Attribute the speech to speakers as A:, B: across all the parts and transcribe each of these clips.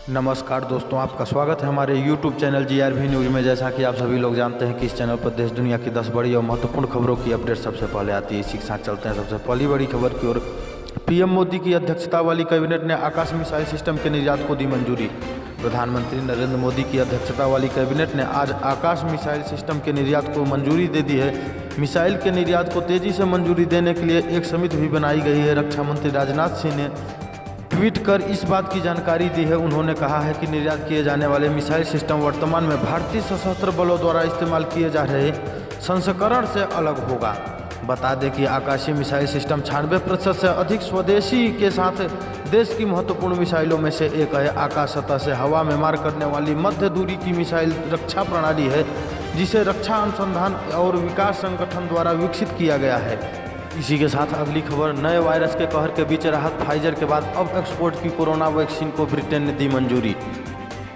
A: नमस्कार दोस्तों, आपका स्वागत है हमारे YouTube चैनल GRV न्यूज़ में। जैसा कि आप सभी लोग जानते हैं कि इस चैनल पर देश दुनिया की 10 बड़ी और महत्वपूर्ण खबरों की अपडेट सबसे पहले आती है। इसी के साथ चलते हैं सबसे पहली बड़ी खबर की ओर। पीएम मोदी की अध्यक्षता वाली कैबिनेट ने आकाश मिसाइल सिस्टम के निर्यात को दी मंजूरी। प्रधानमंत्री नरेंद्र मोदी की अध्यक्षता वाली कैबिनेट ने आज आकाश मिसाइल सिस्टम के निर्यात को मंजूरी दे दी है। मिसाइल के निर्यात को तेजी से मंजूरी देने के लिए एक समिति भी बनाई गई है। रक्षा मंत्री राजनाथ सिंह ने ट्वीट कर इस बात की जानकारी दी है। उन्होंने कहा है कि निर्यात किए जाने वाले मिसाइल सिस्टम वर्तमान में भारतीय सशस्त्र बलों द्वारा इस्तेमाल किए जा रहे संस्करण से अलग होगा। बता दें कि आकाशीय मिसाइल सिस्टम 96% से अधिक स्वदेशी के साथ देश की महत्वपूर्ण मिसाइलों में से एक है। आकाश सतह से हवा में मार करने वाली मध्य दूरी की मिसाइल रक्षा प्रणाली है, जिसे रक्षा अनुसंधान और विकास संगठन द्वारा विकसित किया गया है। इसी के साथ अगली खबर, नए वायरस के कहर के बीच राहत। फाइजर के बाद अब एक्सपोर्ट की कोरोना वैक्सीन को ब्रिटेन ने दी मंजूरी।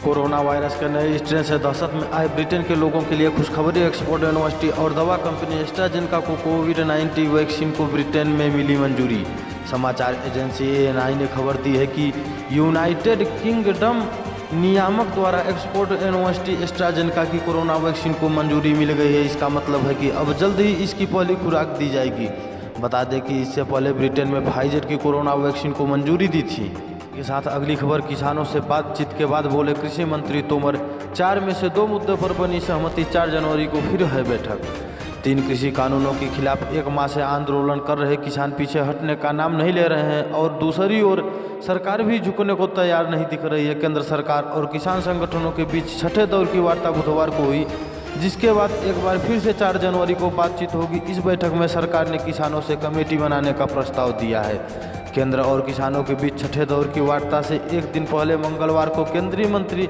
A: कोरोना वायरस के नए स्ट्रेन से दहशत में आए ब्रिटेन के लोगों के लिए खुशखबरी। एक्सपोर्ट यूनिवर्सिटी और दवा कंपनी एस्ट्राजेनेका को कोविड-19 वैक्सीन को ब्रिटेन में मिली मंजूरी। समाचार एजेंसी ANI ने खबर दी है कि यूनाइटेड किंगडम नियामक द्वारा एक्सपोर्ट यूनिवर्सिटी एस्ट्राजेनेका की कोरोना वैक्सीन को मंजूरी मिल गई है। इसका मतलब है कि अब जल्द ही इसकी पहली खुराक दी जाएगी। बता दें कि इससे पहले ब्रिटेन में फाइजर की कोरोना वैक्सीन को मंजूरी दी थी। के साथ अगली खबर, किसानों से बातचीत के बाद बोले कृषि मंत्री तोमर। 4 में से 2 मुद्दों पर बनी सहमति। 4 जनवरी को फिर है बैठक। 3 कृषि कानूनों के खिलाफ 1 माह से आंदोलन कर रहे किसान पीछे हटने का नाम नहीं ले रहे हैं और दूसरी ओर सरकार भी झुकने को तैयार नहीं दिख रही है। केंद्र सरकार और किसान संगठनों के बीच छठे दौर की वार्ता बुधवार को हुई, जिसके बाद एक बार फिर से 4 जनवरी को बातचीत होगी। इस बैठक में सरकार ने किसानों से कमेटी बनाने का प्रस्ताव दिया है। केंद्र और किसानों के बीच छठे दौर की वार्ता से एक दिन पहले मंगलवार को केंद्रीय मंत्री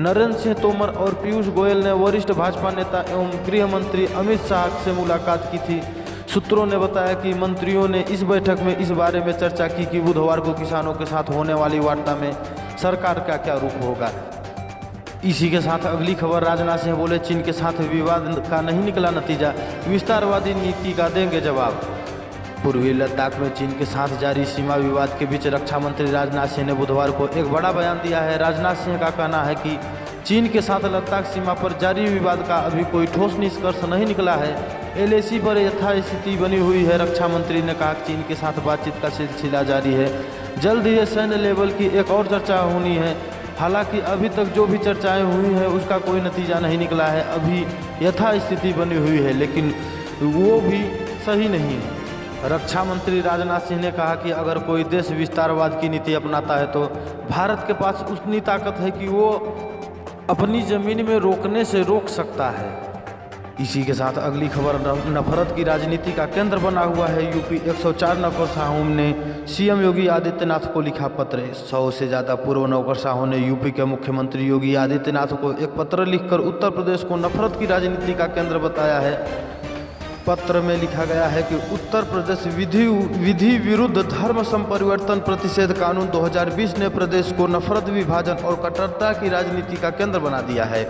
A: नरेंद्र सिंह तोमर और पीयूष गोयल ने वरिष्ठ भाजपा नेता एवं गृह मंत्री अमित शाह से मुलाकात की थी। सूत्रों ने बताया कि मंत्रियों ने इस बैठक में इस बारे में चर्चा की कि बुधवार को किसानों के साथ होने वाली वार्ता में सरकार का क्या रुख होगा। इसी के साथ अगली खबर, राजनाथ सिंह बोले चीन के साथ विवाद का नहीं निकला नतीजा, विस्तारवादी नीति का देंगे जवाब। पूर्वी लद्दाख में चीन के साथ जारी सीमा विवाद के बीच रक्षा मंत्री राजनाथ सिंह ने बुधवार को एक बड़ा बयान दिया है। राजनाथ सिंह का कहना है कि चीन के साथ लद्दाख सीमा पर जारी विवाद का अभी कोई ठोस निष्कर्ष नहीं निकला है। LAC पर यथास्थिति बनी हुई है। रक्षा मंत्री ने कहा कि चीन के साथ बातचीत का सिलसिला जारी है। जल्द ही सैन्य लेवल की एक और चर्चा होनी है। हालांकि अभी तक जो भी चर्चाएं हुई हैं उसका कोई नतीजा नहीं निकला है। अभी यथास्थिति बनी हुई है, लेकिन वो भी सही नहीं है। रक्षा मंत्री राजनाथ सिंह ने कहा कि अगर कोई देश विस्तारवाद की नीति अपनाता है तो भारत के पास उतनी ताकत है कि वो अपनी ज़मीन में रोकने से रोक सकता है। इसी के साथ अगली खबर, नफरत की राजनीति का केंद्र बना हुआ है यूपी। 104 नौकरशाहों ने CM योगी आदित्यनाथ को लिखा पत्र। 100 से ज़्यादा पूर्व नौकरशाहों ने यूपी के मुख्यमंत्री योगी आदित्यनाथ को एक पत्र लिखकर उत्तर प्रदेश को नफरत की राजनीति का केंद्र बताया है। पत्र में लिखा गया है कि उत्तर प्रदेश विधि विरुद्ध धर्म संपरिवर्तन प्रतिषेध कानून 2020 ने प्रदेश को नफरत, विभाजन और कट्टरता की राजनीति का केंद्र बना दिया है।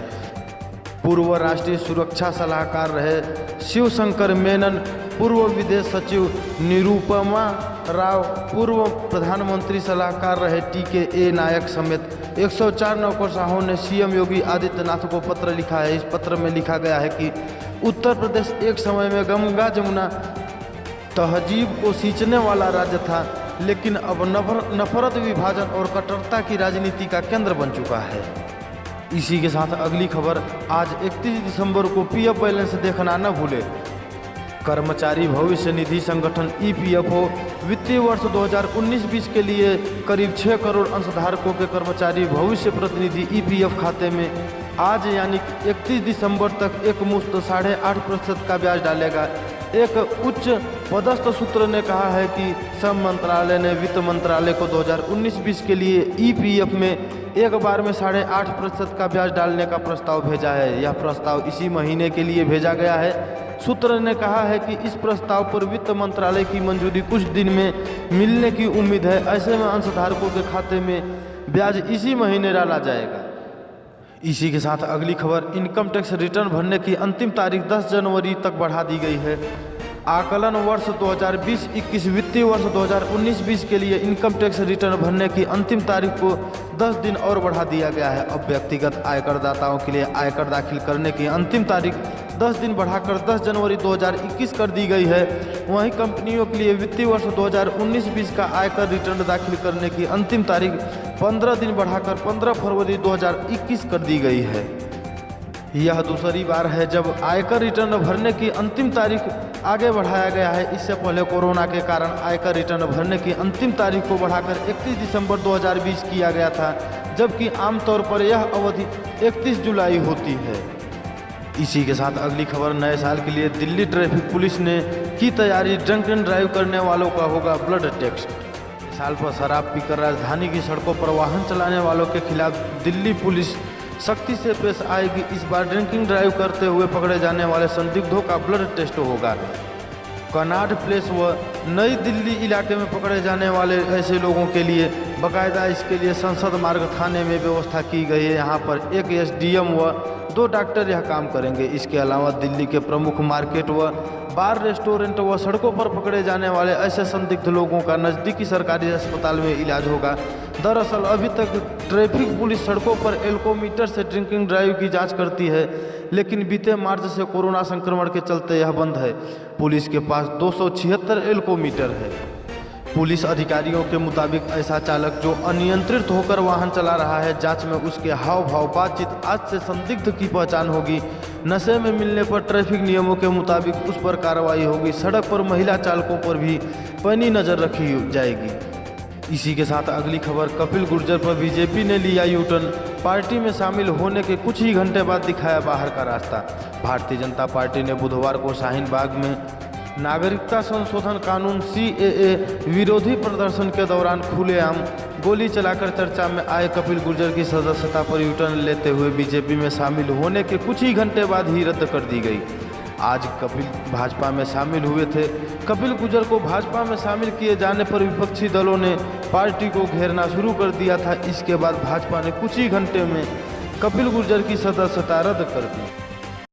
A: पूर्व राष्ट्रीय सुरक्षा सलाहकार रहे शिवशंकर मेनन, पूर्व विदेश सचिव निरुपमा राव, पूर्व प्रधानमंत्री सलाहकार रहे TKA नायक समेत 104 नौकरशाहों ने CM योगी आदित्यनाथ को पत्र लिखा है। इस पत्र में लिखा गया है कि उत्तर प्रदेश एक समय में गंगा जमुना तहजीब को सींचने वाला राज्य था, लेकिन अब नफरत, विभाजन और कट्टरता की राजनीति का केंद्र बन चुका है। इसी के साथ अगली खबर, आज 31 दिसंबर को PF बैलेंस देखना न भूले। कर्मचारी भविष्य निधि संगठन EPFO वित्तीय वर्ष 2019-20 के लिए करीब 6 करोड़ अंशधारकों के कर्मचारी भविष्य प्रतिनिधि EPF खाते में आज यानी 31 दिसंबर तक एक मुश्त 8.5% का ब्याज डालेगा। एक उच्च पदस्थ सूत्र ने कहा है कि श्रम मंत्रालय ने वित्त मंत्रालय को 2019-20 के लिए EPF में एक बार में 8.5% का ब्याज डालने का प्रस्ताव भेजा है। यह प्रस्ताव इसी महीने के लिए भेजा गया है। सूत्र ने कहा है कि इस प्रस्ताव पर वित्त मंत्रालय की मंजूरी कुछ दिन में मिलने की उम्मीद है। ऐसे में अंशधारकों के खाते में ब्याज इसी महीने डाला जाएगा। इसी के साथ अगली खबर, इनकम टैक्स रिटर्न भरने की अंतिम तारीख 10 जनवरी तक बढ़ा दी गई है। आकलन वर्ष 2020-21 वित्तीय वर्ष 2019-20 के लिए इनकम टैक्स रिटर्न भरने की अंतिम तारीख को 10 दिन और बढ़ा दिया गया है। अब व्यक्तिगत आयकर दाताओं के लिए आयकर दाखिल करने की अंतिम तारीख 10 दिन बढ़ाकर 10 जनवरी 2021 कर दी गई है। वहीं कंपनियों के लिए वित्तीय वर्ष 2019-20 का आयकर रिटर्न दाखिल करने की अंतिम तारीख 15 दिन बढ़ाकर 15 फरवरी 2021 कर दी गई है। यह दूसरी बार है जब आयकर रिटर्न भरने की अंतिम तारीख आगे बढ़ाया गया है। इससे पहले कोरोना के कारण आयकर रिटर्न भरने की अंतिम तारीख को बढ़ाकर 31 दिसंबर 2020 किया गया था, जबकि आमतौर पर यह अवधि 31 जुलाई होती है। इसी के साथ अगली खबर, नए साल के लिए दिल्ली ट्रैफिक पुलिस ने की तैयारी, ड्रंक एंड ड्राइव करने वालों का होगा ब्लड टेस्ट। साल पर शराब पीकर राजधानी की सड़कों पर वाहन चलाने वालों के खिलाफ दिल्ली पुलिस सख्ती से पेश आएगी। इस बार ड्रिंकिंग ड्राइव करते हुए पकड़े जाने वाले संदिग्धों का ब्लड टेस्ट होगा। कनॉट प्लेस व नई दिल्ली इलाके में पकड़े जाने वाले ऐसे लोगों के लिए बाकायदा इसके लिए संसद मार्ग थाने में व्यवस्था की गई है। यहाँ पर एक एसडीएम व 2 डॉक्टर यह काम करेंगे। इसके अलावा दिल्ली के प्रमुख मार्केट व बार, रेस्टोरेंट व सड़कों पर पकड़े जाने वाले ऐसे संदिग्ध लोगों का नज़दीकी सरकारी अस्पताल में इलाज होगा। दरअसल अभी तक ट्रैफिक पुलिस सड़कों पर एल्कोमीटर से ड्रिंकिंग ड्राइव की जांच करती है, लेकिन बीते मार्च से कोरोना संक्रमण के चलते यह बंद है। पुलिस के पास 276 एल्कोमीटर है। पुलिस अधिकारियों के मुताबिक ऐसा चालक जो अनियंत्रित होकर वाहन चला रहा है, जांच में उसके हाव भाव, बातचीत आदि से संदिग्ध की पहचान होगी। नशे में मिलने पर ट्रैफिक नियमों के मुताबिक उस पर कार्रवाई होगी। सड़क पर महिला चालकों पर भी पैनी नज़र रखी जाएगी। इसी के साथ अगली खबर, कपिल गुर्जर पर बीजेपी ने लिया यूटर्न। पार्टी में शामिल होने के कुछ ही घंटे बाद दिखाया बाहर का रास्ता। भारतीय जनता पार्टी ने बुधवार को शाहीन बाग में नागरिकता संशोधन कानून CAA विरोधी प्रदर्शन के दौरान खुलेआम गोली चलाकर चर्चा में आए कपिल गुर्जर की सदस्यता पर यूटर्न लेते हुए बीजेपी में शामिल होने के कुछ ही घंटे बाद ही रद्द कर दी गई। आज कपिल भाजपा में शामिल हुए थे। कपिल गुर्जर को भाजपा में शामिल किए जाने पर विपक्षी दलों ने पार्टी को घेरना शुरू कर दिया था। इसके बाद भाजपा ने कुछ ही घंटे में कपिल गुर्जर की सदस्यता रद्द कर दी।